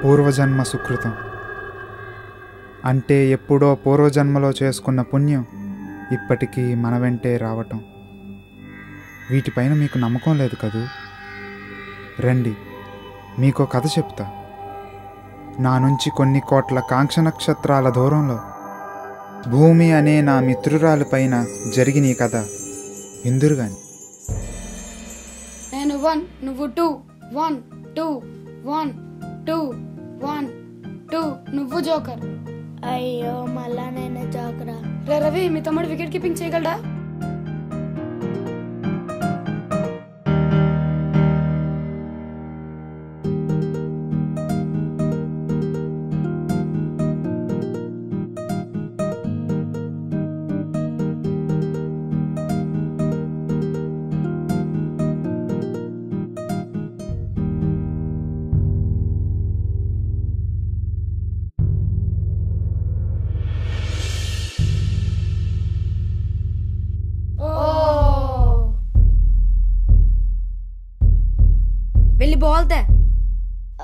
పూర్వజన్మ సుకృతం అంటే ఎప్పుడో పూర్వజన్మలో చేసుకున్న పుణ్యం ఇప్పటికీ మన వెంటే రావటం. వీటిపైన మీకు నమ్మకం లేదు కదూ? రండి, మీకో కథ చెప్తా. నా నుంచి కొన్ని కోట్ల కాంక్ష నక్షత్రాల దూరంలో భూమి అనే నా మిత్రురాలిపైన జరిగిన ఈ కథ విందురుగాని. నేను 1 నువ్వు 2 1 2 1 2 1 2 నువ్వు జోకర్. అయ్యో మళ్ళా నేనే జోకరా. రే రవి, మీ తమ్ముడు వికెట్ కీపింగ్ చేయగలడా? వెళ్ళి బాల్ తే.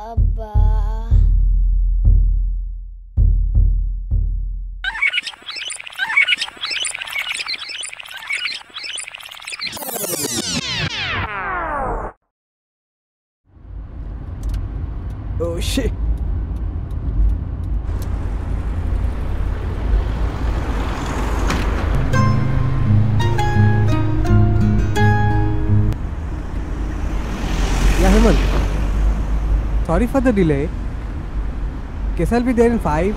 అబ్బా Oh shit. Yeah, Hemant. Sorry for the delay. Guess I'll be there in 5.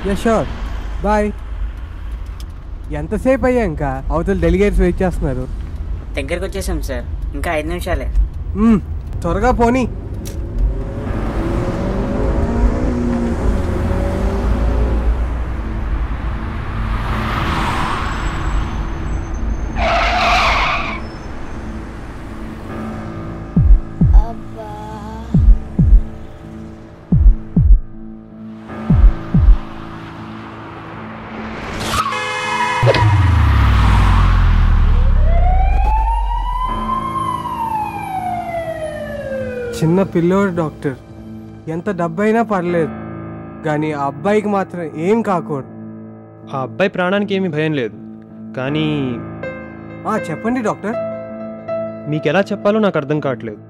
Yeah, sure. Bye. ఎంతసేపు అయ్యా? ఇంకా అవతల డెలిగేట్స్ వెయిట్ చేస్తున్నారు. దగ్గరికి వచ్చేసాం సార్, ఇంకా 5 నిమిషాలే. త్వరగా పోనీ. అబ్బా చిన్న పిల్లోడు డాక్టర్, ఎంత డబ్బైనా పర్లేదు కానీ ఆ అబ్బాయికి మాత్రం ఏం కాకూడదు. ఆ అబ్బాయి ప్రాణానికి ఏమీ భయం లేదు, కానీ చెప్పండి డాక్టర్. మీకు ఎలా చెప్పాలో నాకు అర్థం కావట్లేదు.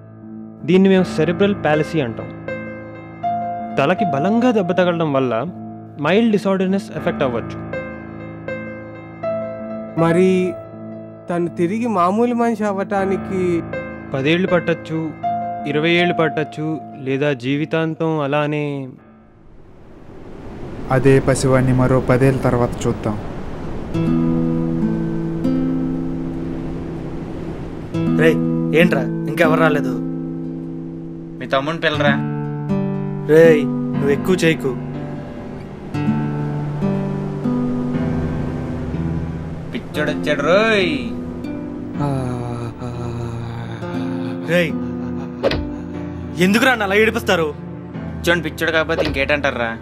దీన్ని మేము సెరిబ్రల్ పాలసీ అంటాం. తలకి బలంగా దెబ్బ తగలడం వల్ల మైల్డ్ డిసార్డర్నెస్ ఎఫెక్ట్ అవ్వచ్చు. మరి తను తిరిగి మామూలు మనిషి అవ్వటానికి 10 ఏళ్ళు పట్టచ్చు, 20 ఏళ్ళు పట్టచ్చు, లేదా జీవితాంతం అలానే. అదే పసివాడిని మరో 10 ఏళ్ళ తర్వాత చూద్దాం. రే ఏంట్రా, ఇంకెవరు రాలేదు? మీ తమ్ముని పిల్లరా. రే నువ్వు ఎక్కువ చేయకు. పిచ్చోడొచ్చాడు రోయ్. రే ఎందుకురా అలా ఏడిపిస్తారు? పిచ్చోడు పిచ్చోడు కాకపోతే ఇంకేటంటారా?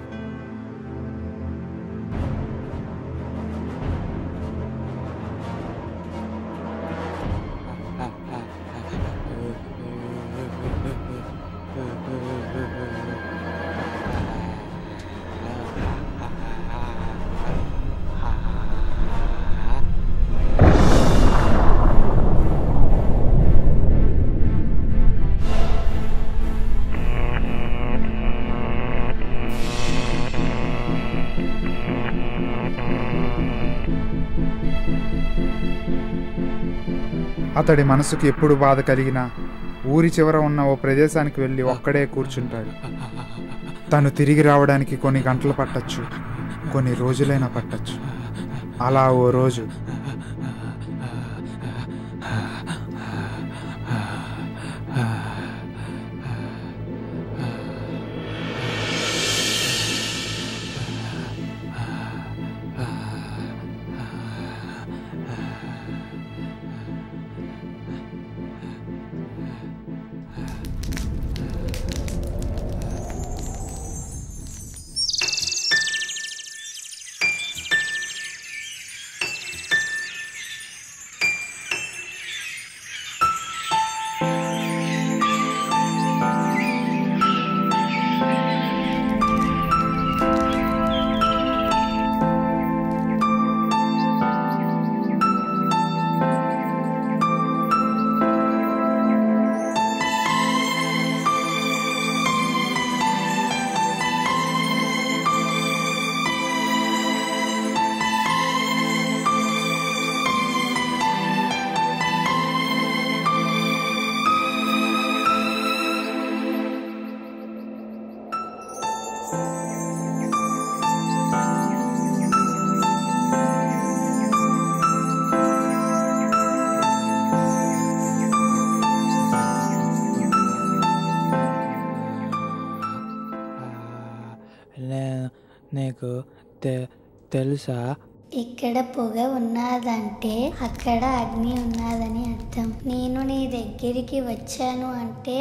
అతడి మనసుకు ఎప్పుడు బాధ కలిగినా ఊరి చివర ఉన్న ఓ ప్రదేశానికి వెళ్ళి ఒక్కడే కూర్చుంటాడు. తను తిరిగి రావడానికి కొన్ని గంటలు పట్టచ్చు, కొన్ని రోజులైనా పట్టచ్చు. అలా ఓ రోజు నీకు తెలుసా? ఇక్కడ పొగ ఉన్నదంటే అక్కడ అగ్ని ఉన్నదని అర్థం. నేను నీ దగ్గరికి వచ్చాను అంటే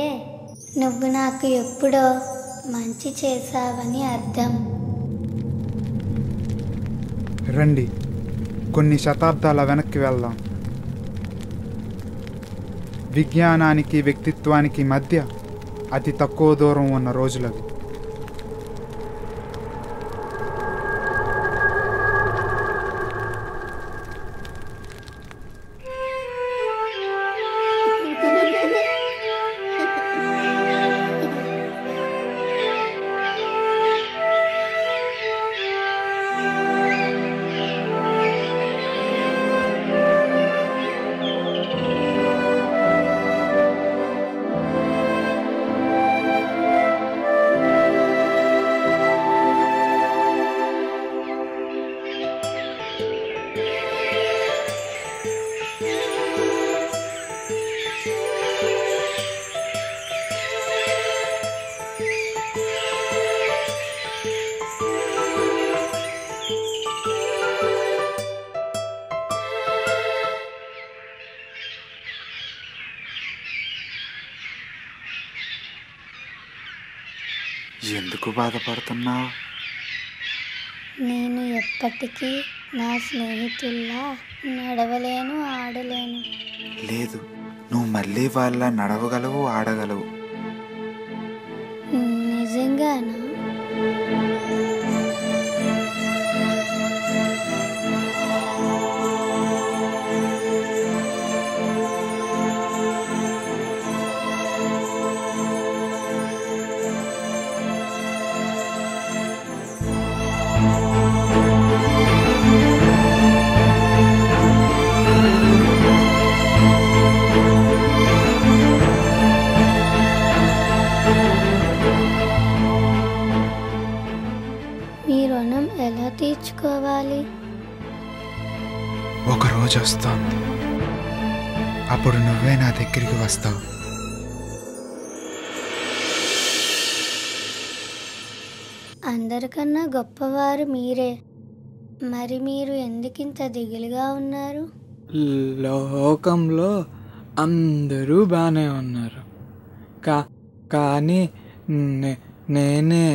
నువ్వు నాకు ఎప్పుడో మంచి చేశావని అర్థం. రండి, కొన్ని శతాబ్దాల వెనక్కి వెళ్దాం. విజ్ఞానానికి వ్యక్తిత్వానికి మధ్య అతి తక్కువ దూరం ఉన్న రోజులవి. ఎందుకు బాధపడుతున్నావు? నేను ఎప్పటికీ నా స్నేహితుల్లా నడవలేను, ఆడలేను. లేదు, నువ్వు మళ్ళీ వాళ్ళ నడవగలవు, ఆడగలవు. నిజంగానా? మీ రుణం ఎలా తీర్చుకోవాలి? ఒక రోజు వస్తుంది, అప్పుడు నువ్వే నా దగ్గరికి వస్తావు. అందరికన్నా గొప్పవారు మీరే. మరి మీరు ఎందుకింత దిగులుగా ఉన్నారు? లోకంలో అందరూ బాగానే ఉన్నారు, కానీ నేనే.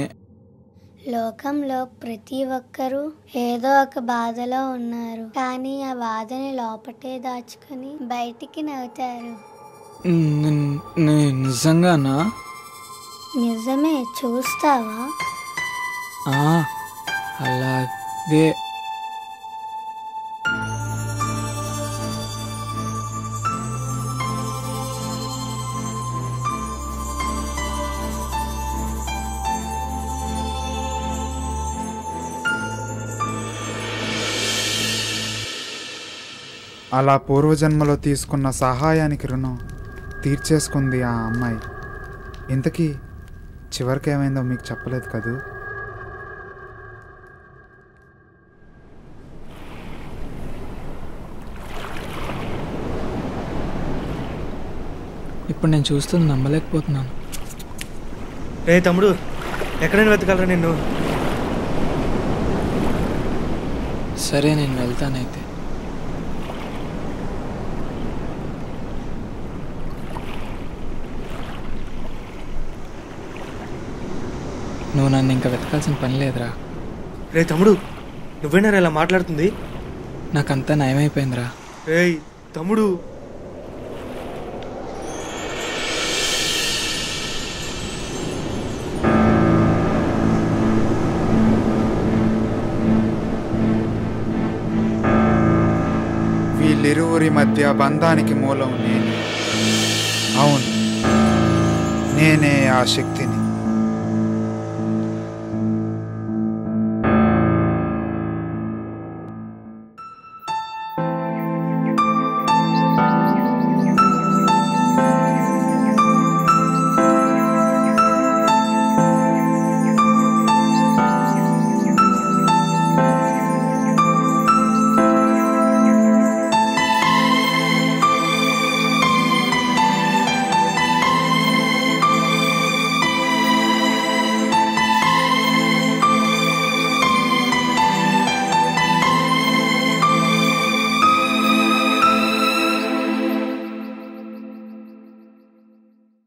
లోకంలో ప్రతి ఒక్కరూ ఏదో ఒక బాధలో ఉన్నారు, కానీ ఆ బాధని లోపటే దాచుకొని బయటికి నవ్వుతారు. నిజంగానా? నిజమే. చూస్తావా? అలాగే. అలా పూర్వజన్మలో తీసుకున్న సహాయానికి రుణం తీర్చేసుకుంది ఆ అమ్మాయి. ఇంతకీ చివరికి ఏమైందో మీకు చెప్పలేదు కదూ? ఇప్పుడు నేను చూస్తుంది నమ్మలేకపోతున్నాను. రే తమ్ముడు, ఎక్కడైనా వెతకాలరా నిన్ను. సరే, నేను వెళ్తానైతే. నువ్వు నన్ను ఇంకా వెతకాల్సిన పని లేదురా. రే తమ్ముడు, నువ్వేనా ఇలా మాట్లాడుతుంది? నాకంతా నయమైపోయిందిరా. రే తమ్ముడు, వీళ్ళిరువురి మధ్య బంధానికి మూలం నేనే. అవును, నేనే ఆ శక్తిని.